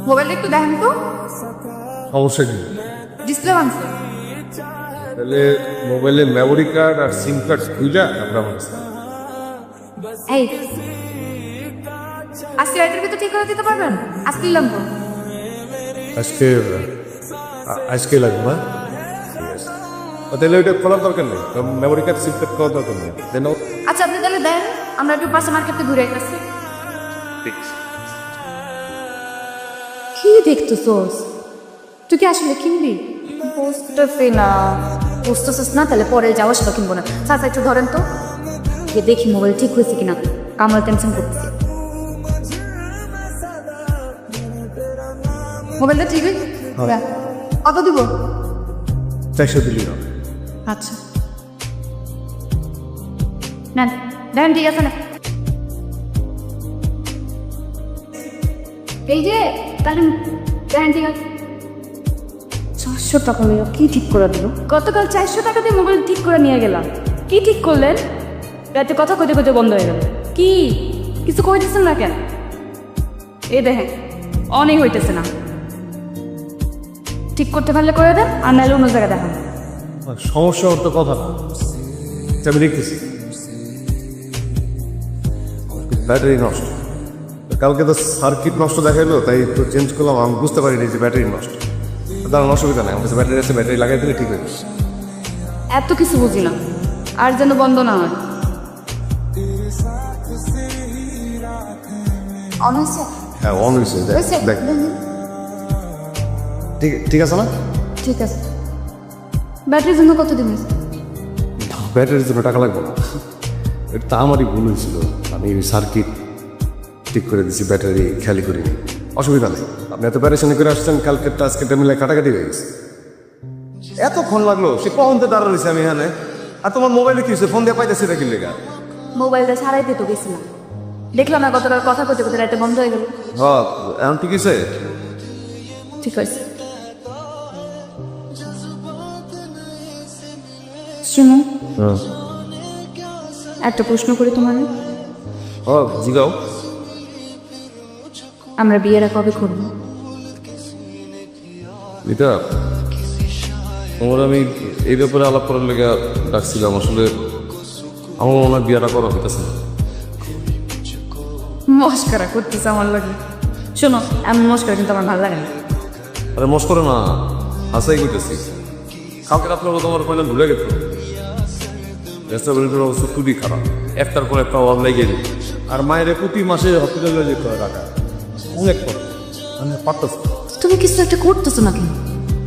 মোবাইলটা একটু দেখেন তো। সমস্যা কি? ডিসপ্লে ভাঙছে। তাহলে মোবাইলের মেমোরি কার্ড আর সিম কার্ড খুইলা আমরা আমার এই আজকে রাতের ভিতর ঠিক করে দিতে পারবেন? আজকে নিলাম তো। আজকে আজকে লাগবে না? তাহলে ওইটা খোলার দরকার নেই, মেমোরি কার্ড সিম কার্ড করার দরকার নেই। দেন আচ্ছা আপনি তাহলে দেন, আমরা একটু পাশে মার্কেটে ঘুরে আসছি। কি দেখতেছোস? তুই কি আসলে কিনবি? বুঝতেছি না। বুঝতেছিস না? তাহলে পরে যাওয়ার সময় কিনবো না। চাচা একটু ধরেন তো, গিয়ে দেখি মোবাইল ঠিক হয়েছে কিনা। কামাল টেনশন করতেছি। মোবাইলটা ঠিক হয়েছে? হ্যাঁ। কত দিব? 400 দিলি না? আচ্ছা নেন দেন, ঠিক আছে না? এই যে তাহলে দেন, ঠিক আছে। 400 টাকা নিয়ে কি ঠিক করে দিল? গতকাল 400 টাকা দিয়ে মোবাইল ঠিক করে নিয়ে গেলাম। কি ঠিক করলেন? রাতে কথা কইতে কইতে বন্ধ হয়ে গেল। কি কিছু কইতেছেন না কেন? এই দেখেন অনেক হইতেছে না। ঠিক করতে পারলে করে দেন, আর নাহলে অন্য জায়গায় দেখান। সমস্যা ওর তো কথা না, আমি দেখতেছি ব্যাটারি নষ্ট। কালকে তো সার্কিট নষ্ট দেখাইলো, তাই তো চেঞ্জ করলাম। আমি বুঝতে পারিনি যে ব্যাটারি নষ্ট। দাঁড়ান, অসুবিধা নেই, আমার কাছে ব্যাটারি আছে, ব্যাটারি লাগাই দিলে ঠিক হয়ে যাবে। এত কিছু বুঝি না, আর যেন বন্ধ না হয়। অন হয়েছে? হ্যাঁ, অন হয়েছে। হয়েছে? দেখ, ঠিক ঠিক আছে না? ঠিক আছে। ব্যাটারির জন্য কত দিন? ব্যাটারির জন্য টাকা লাগবে না, এটা তো আমারই ভুল হয়েছিল। আমি সার্কিট ঠিক করে দিচ্ছি, ব্যাটারি খেয়ালি করিনি। অসুবিধা নেই, আপনি এত প্যারেশানি করে আসছেন, কালকেরটা আজকেরটা মিলে কাটাকাটি হয়ে গেছে। এতক্ষণ লাগলো, সে কখন তো দাঁড়া রয়েছে আমি এখানে। আর তোমার মোবাইলে কি হয়েছে? ফোন দিয়ে পাইতেছি না কি লেগা? মোবাইলটা সারাইতে তো গেছিলাম, দেখলাম না গতকাল কথা কইতে কইতে রাতে বন্ধ হয়ে গেল। হ্যাঁ, এখন ঠিক আছে। ঠিক আছে। শুনো, হ্যাঁ, একটা প্রশ্ন করি তোমার। ও জিগাও। আমরা বিয়েটা কবে করবো? এটা তোমার আমি এই ব্যাপারে আলাপ করার লেগে ডাকছিলাম। আসলে আমার মনে হয় বিয়েটা করা হইতেছে না। মস্করা করতেছে আমার লাগে। শোনো, এমন মস্করা কিন্তু আমার ভালো লাগে না। আরে মশ করে না, হাসাই করতেছি। কালকে রাত্রে তোমার কইলাম ভুলে গেছো। রেস্টুরেন্টের অবস্থা খুবই খারাপ, একটার পর একটা অভাব লেগে যায়। আর মায়ের প্রতি মাসে হসপিটালে যেতে হয় টাকা অনেক কম, মানে পারতেছে। তুমি কিছু একটা করতেছো না কেন?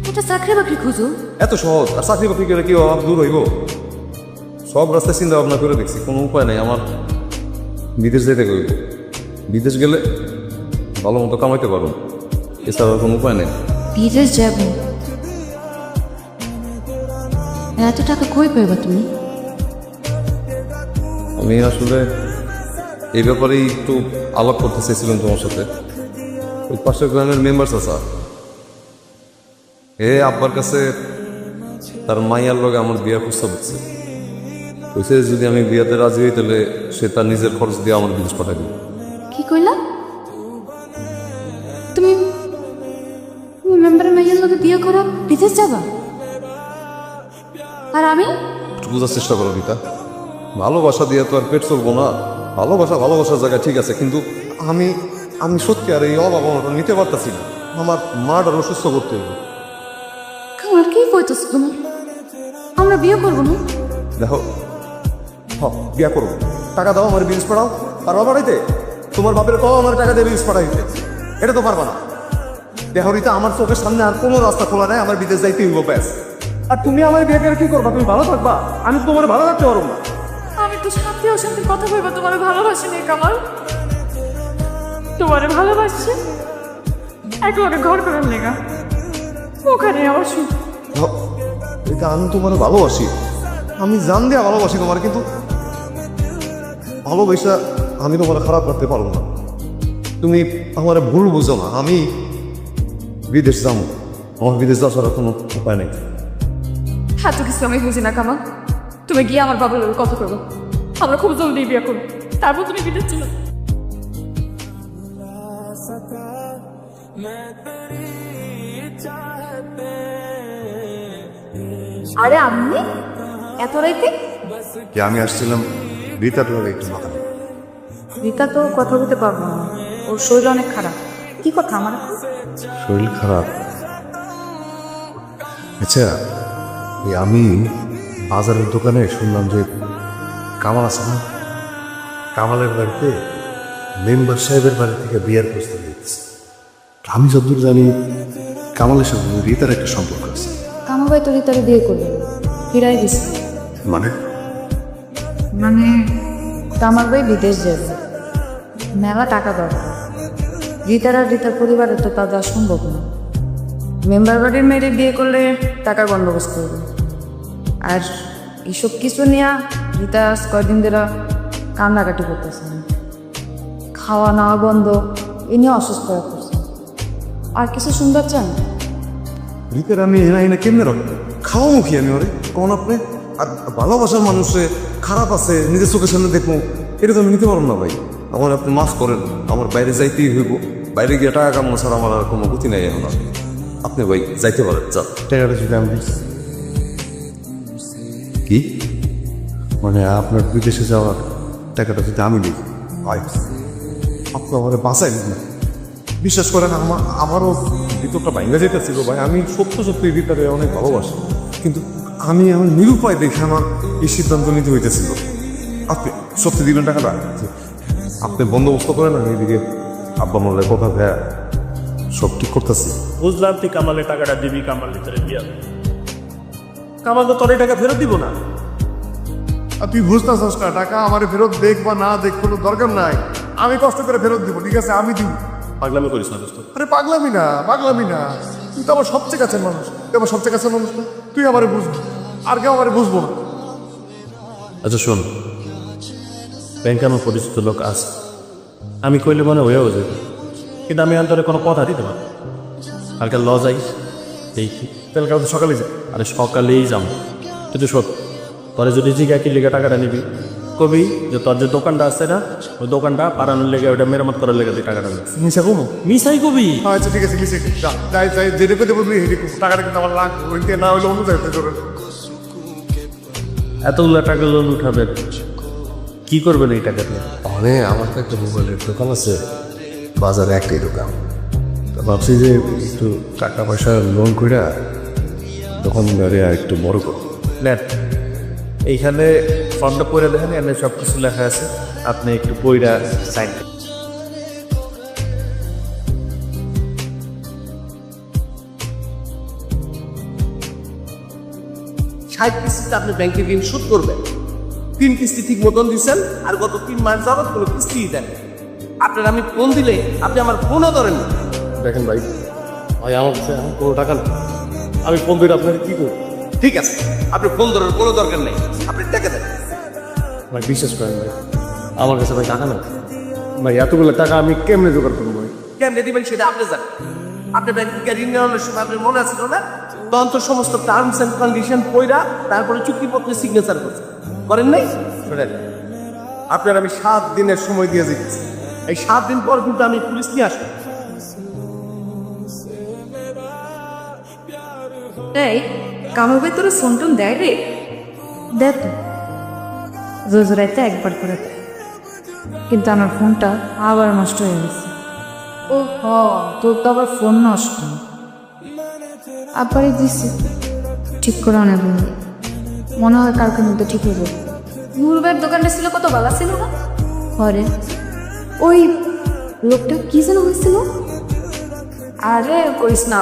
এটা চাকরি বাকরি খুঁজো। এত সহজ? আর চাকরি বাকরি করে কি অভাব দূর হইব? সব রাস্তায় চিন্তা ভাবনা করে দেখছি, কোনো উপায় নেই। আমার বিদেশ যেতে হইব। বিদেশ গেলে ভালো মতো কামাইতে পারবো, এছাড়া কোনো উপায় নেই। বিদেশ যাবো? এত টাকা কই পাইবা তুমি? আমি আসলে এই ব্যাপারেই একটু আলাপ করতে চাইছিলাম তোমার সাথে। ওই পাশের গ্রামের মেম্বার চাচা, আব্বার কাছে তার মাইয়ার লগে আমার বিয়ার প্রস্তাব হচ্ছে। কইছে যদি আমি বিয়াতে রাজি হই, তাহলে সে তার নিজের খরচ দিয়ে আমার বিদেশ পাঠাই দিবে। কি কইলা? তুমি তুমি মেম্বারের মাইয়ার লগে বিয়ে করো, বিদেশ যাবা? আর আমি? একটু বোঝার চেষ্টা করো রীতা, ভালোবাসা দিয়ে তো আর পেট চলবো না। ভালোবাসার জায়গা ঠিক আছে, কিন্তু আমি আমি সত্যি আর এই অভাব অনটন নিতে পারতাছি না। আমার মাটার অসুস্থ করতে হবে। কামাল কি কইতেছ তুমি? আমরা বিয়ে করবো না? দেখো, বিয়া করবো, টাকা দাও, আমার বিলস পাঠাও। পারবা পাঠাইতে? তোমার বাপের কও আমার টাকা দিয়ে বিলস পাঠাইতে। এটা তো পারবা না। দেখো রীতা, আমার চোখের সামনে আর কোনো রাস্তা খোলা নাই, আমার বিদেশ যাইতে হইব ব্যাস। আর তুমি আমার বিয়ে করে কি করবা? তুমি ভালো থাকবা? আমি তোমার ভালো থাকতে পারবো না। আমি তো শান্তি অশান্তির কথা বলবো, তোমার ভালোবাসি নেই কামাল। তোমার ভালোবাসছে একলগে ঘর করার লেগা, ওখানে অবশ্যই। এটা আমি তোমার ভালোবাসি, আমি জান দিয়া ভালোবাসি তোমার, কিন্তু ভালোবাসা আমি তোমার খারাপ করতে পারবো না। তুমি আমার ভুল বুঝো না, আমি বিদেশ যাবো। আমার বিদেশ যাওয়া ছাড়া কোনো উপায় নেই। এত কিছু আমি বুঝি না কামাল। তুমি গিয়ে আমার বাবার লগে কথা করবো, আমরা খুব জলদি বিয়ে করবো, তারপর তুমি বিদেশ চলো। আরে আপনি এত রাইতে? কি আমি আসছিলাম রিতার লগে একটু কথা বলতে। রিতা তো কথা বলতে পারবো না, ওর শরীর অনেক খারাপ। কি কথা আমার? শরীর খারাপ? আচ্ছা, এই আমি বাজারের দোকানে শুনলাম যে কামাল আছে না, কামালের বাড়িতে মেম্বার সাহেবের বাড়ি থেকে বিয়ার প্রস্তাব দিতেছে। আমি যতদূর জানি কামালের সাথে রিতার একটা সম্পর্ক আছে। কামাল ভাই তো রিতারে বিয়ে করবে, ফিরাই দিছে। মানে মানে কামাল ভাই বিদেশ যাবে, মেলা টাকা দরকার। রিতার আর রিতার পরিবারের তো তা দেওয়া সম্ভব না। মেম্বার বাড়ির মেয়েরে বিয়ে করলে টাকার বন্দোবস্ত করবে। আর এইসব কিছু নিয়ে রিতা আজ কয়দিন ধরে কান্নাকাটি করতেছে, খাওয়া নাওয়া বন্ধ, এ নিয়ে অসুস্থ হয়ে পড়ছে। আর কিছু শুনতে চান? রিতার আমি এনা এনে কেমনে রাখবো? খাওয়া মুখী আমি ওরে কোন আপনি? আর ভালোবাসার মানুষে খারাপ আছে নিজের চোখের সামনে দেখবো, এটা তো আমি নিতে পারবো না ভাই। আমার আপনি মাফ করেন, আমার বাইরে যাইতেই হইব। বাইরে গিয়ে টাকা কামানো ছাড়া আমার আর কোনো গতি নাই এখন। আপনি ভাই যাইতে পারেন, যা টাকাটা যদি আমি দিচ্ছি। কি মানে আপনার বিদেশে যাওয়ার টাকাটা যদি আমি দিই, ভাই আপনি আমার বাঁচাই না। বিশ্বাস করেন আমারও ভিতরটা ভাঙ্গা যেতেছিল ভাই। আমি সত্যি ভিতরে অনেক ভালোবাসি, কিন্তু আমি আমার নিরুপায় দেখে আমার এই সিদ্ধান্ত নিতে হইতেছিল। আপনি সত্যি দিবেন টাকাটা? আপনি বন্দোবস্ত করেন, আমি এদিকে আব্বা মোল্লার কথা ভ্যা সব ঠিক করতেছি। বুঝলাম তুই কামালের টাকাটা দিবি, কামাল ভিতরে বিয়া। কামাল তো তোর এই টাকা ফেরত দিব না। আর তুই বুঝতেছস না, টাকা আমার ফেরত দেখ বা না দেখ কোনো দরকার নাই। আমি কষ্ট করে ফেরত দিব, ঠিক আছে? আমি দিব। পাগলামি করিস না দোস্ত। আরে পাগলামি না, পাগলামি না। তুই তো আমার সবচেয়ে কাছের মানুষ, তুই আমার সবচেয়ে কাছের মানুষ না। তুই আমারে বুঝবি, আর কেউ আমারে বুঝবো না। আচ্ছা শোন, ব্যাংকে আমার পরিচিত লোক আছে, আমি কইলে মনে হয়েও যাবে, কিন্তু আমি অন্তরে কোনো কথা দিতে পারি। কালকে ল যাইস দেখি, তাহলে কাল সকালে যা। আরে সকালেই যাবো। কিন্তু শোন, তোরে যদি জিগা কি লেগে টাকাটা নিবি, কবি যে তোর যে দোকানটা আছে না, ওই দোকানটা পারানোর লেগে, ওইটা মেরামত করার লেগে তুই টাকাটা নিবি। মিশা কমো? মিসাই কবি। আচ্ছা ঠিক আছে, মিশে যা, যাই যাই যেটা করতে বলবি হেঁটে টাকাটা কিন্তু আমার লাগবে। ওই দিয়ে না হলে অন্য জায়গায় করে। এতগুলো টাকা লোন উঠাবে, কি করবেন এই টাকা দিয়ে? মানে আমার তো একটা মোবাইলের দোকান আছে, বাজারে একটাই দোকান। তো ভাবছি যে একটু টাকা পয়সা লোন করে তখন একটু বড় করো। নেন, এইখানে ফর্মটা পড়ে দেখেন, এখানে সব কিছু লেখা আছে, আপনি একটু বইটা সাইন। ষাট কিস্তিতে আপনি ব্যাংকে ঋণ শোধ করবেন। 3 কিস্তি ঠিক মতন দিচ্ছেন, আর গত 3 মাস যাবত কোনো কিস্তিই দেন। আপনার আমি ফোন দিলে আপনি আমার ফোনও ধরেন না। দেখেন ভাই, ভাই আমার কাছে এখন কোনো টাকা নেই। আমি ফোন করে আপনাকে কী করব? ঠিক আছে, আপনি ফোন ধরার কোনো দরকার নেই, আপনি টাকা দেন। ভাই বিশ্বাস করেন ভাই, আমার কাছে ভাই টাকা নেই ভাই। এতগুলো টাকা আমি কেমনে জোগাড় করবো ভাই? কেমনে দিবেন সেটা আপনি জানেন। আপনি ব্যাংক থেকে ঋণ নেওয়ার সময় আপনার মনে আছিল না, তখন তো সমস্ত টার্মস অ্যান্ড কন্ডিশন পড়া তারপরে চুক্তিপত্রে সিগনেচার করছে, করেন নাই? শোনেন, আপনার আমি 7 দিনের সময় দিয়ে দিচ্ছি। এই 7 দিন পর কিন্তু আমি পুলিশ নিয়ে আসবো। এই কামাল ভাই তোরা ফোন টোন দেয় রে? দেখ তো, রোজ রাইতে একবার করে দেয়। কিন্তু আমার ফোনটা আবার নষ্ট হয়ে গেছে। ও হ, তোর তো আবার ফোন নষ্ট। আবারই দিছি, ঠিক করে অনেক মনে হয় কালকের মধ্যে ঠিক হয়ে যাবে। নূর ভাইয়ের দোকানটা ছিল কত ভালো ছিল না? পরে ওই লোকটা কি যেন হয়েছিল? আরে কইস না,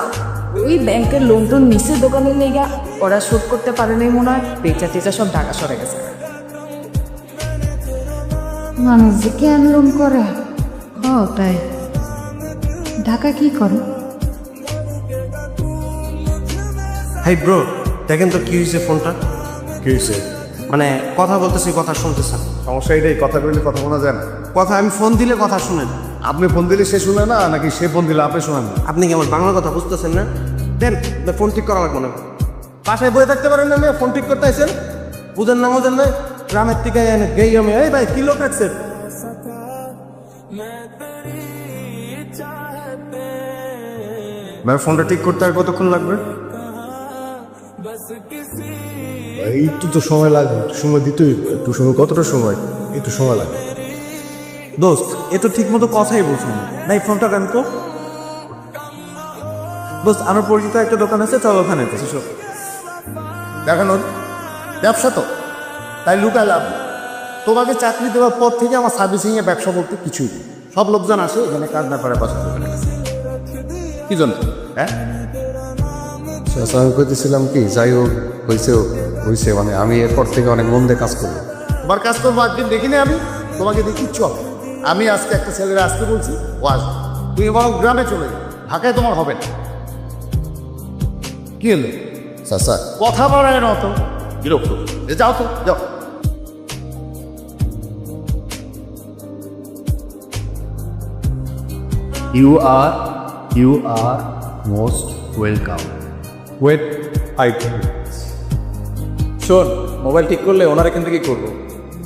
ওই ব্যাংকের লোন টোন নিচে দোকানে লেগা ওরা শোধ করতে পারে নাই মনে হয়, পেঁচা টেচা সব ঢাকা সরে গেছে। মানুষ যে কেন লোন করে? ও তাই, ঢাকা কি করে? হাই ব্রো, দেখেন তো কি হয়েছে ফোনটা। কি হয়েছে? মানে কথা বলতেছি, কথা শুনতেছেন। সমস্যা এটাই, কথা বললে কথা শোনা যায় না। কথা আমি ফোন দিলে কথা শুনেন, আপনি ফোন দিলে সে শুনে না, নাকি সে ফোন দিলে আপনি শোনান না? আপনি কি আমার বাংলা কথা বুঝতেছেন না? দেন ফোন ঠিক করা লাগবে না। বাসায় বয়ে থাকতে পারেন না, ফোন ঠিক করতে আসেন। বুঝেন না বুঝেন না, গ্রামের থেকে গেই আমি। এই ভাই কি লোক আছে? ভাই ফোনটা ঠিক করতে আর কতক্ষণ লাগবে? একটু তো সময় লাগবে, একটু সময় দিতেই, একটু সময়, কতটা সময়? একটু সময় লাগবে। দোস্ত এ তো ঠিক মতো কথাই বলছেন না। নাই ফোনটা কেন তো দোস্ত, আমার পরিচিত একটা দোকান আছে, চল ওখানে যাই। দেখানোর ব্যবসা তো, তাই লুকালাম। তোমাকে চাকরি দেওয়ার পর থেকে আমার সার্ভিসিংয়ে ব্যবসা বলতে কিছুই নেই। সব লোকজন আসে এখানে কাজ না করে পছন্দ করে। কি জন্য? হ্যাঁ, আচ্ছা, আমি কইতেছিলাম কি, যাই হোক হয়েছে, মানে আমি এরপর থেকে অনেক মন দিয়ে কাজ করবো। তোমার কাজ করবো একদিন দেখিনি আমি, তোমাকে দেখি চল। আমি আজকে একটা ছেলেরা আসতে বলছি, ও আসবে। তুমি বরং গ্রামে চলে যাও, ঢাকায় তোমার হবে না। কি হলো? স্যার কথা বলার মতো বিরক্ত। যাও তো, যাও। You are most welcome. Wait, আই শোন, মোবাইল ঠিক করলে ওনার এখান থেকে করবো।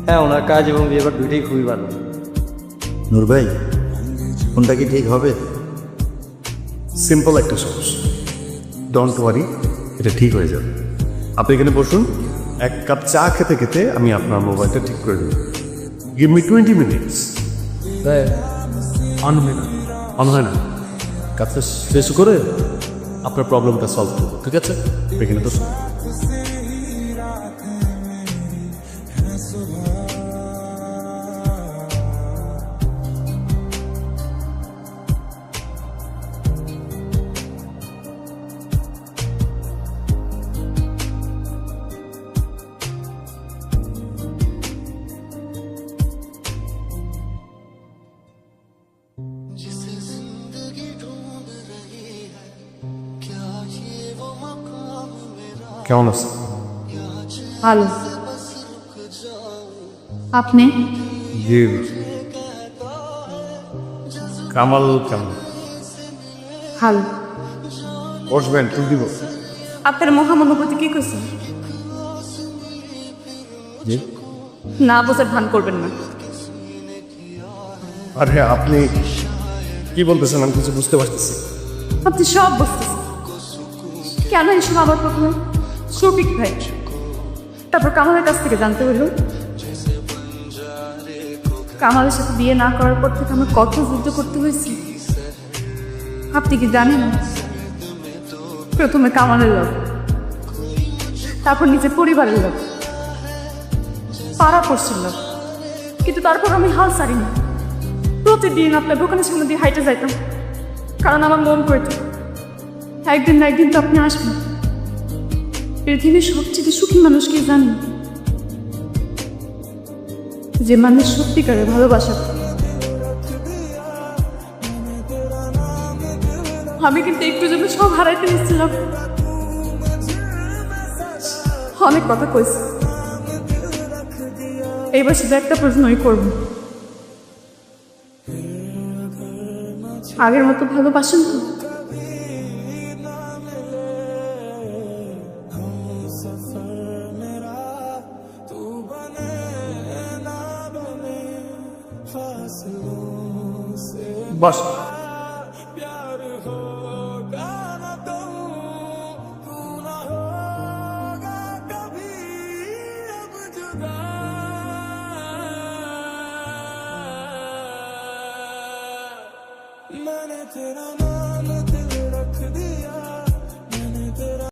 হ্যাঁ, ওনার কাজ এবং বিহেভিয়ার দুইটাই খুবই ভালো। নূর ভাই, ফোনটা কি ঠিক হবে? সিম্পল একটা সমস্যা, ডোন্ট ওয়ারি, এটা ঠিক হয়ে যাবে। আপনি এখানে বসুন, এক কাপ চা খেতে খেতে আমি আপনার মোবাইলটা ঠিক করে দেবো। Give me 20 minutes. অন হয় না, কাজটা শেষ করে আপনার প্রবলেমটা সলভ করবো, ঠিক আছে? এখানে তো কেমন আছে? ভালো। আপনি? জি, কামাল কেমন? ভালো। বসবেন, তুল দিব। আপনার মহামনুভূতি কি কইছেন? জি, না বোঝার ভান করবেন না। আরে আপনি কি বলতেছেন, আমি কিছু বুঝতে পারতেছি। আপনি সব বুঝতেছেন। কেন এসব আবার প্রথমে শফিক ভাই, তারপর কামালের কাছ থেকে জানতে হইল। কামালের সাথে বিয়ে না করার পর থেকে আমার কত যুদ্ধ করতে হয়েছে আপনি কি জানেন? প্রথমে কামালের লোক, তারপর নিজের পরিবারের লোক, পাড়া পড়ছিল লোক, কিন্তু তারপর আমি হাল ছাড়িনি। প্রতিদিন আপনার দোকানের সামনে দিয়ে হাইটে যাইতাম, কারণ আমার মন করত একদিন না একদিন তো আপনি আসবেন। পৃথিবীর সবচেয়ে সুখী মানুষকে জানি, যে মানুষ সত্যিকারের ভালোবাসা। আমি কিন্তু একটু জন্য সব হারাইতে নিচ্ছিলাম। অনেক কথা কইছি, এইবার শুধু একটা প্রশ্নই করব, আগের মতো ভালোবাসেন তো? বস। मैंने तेरा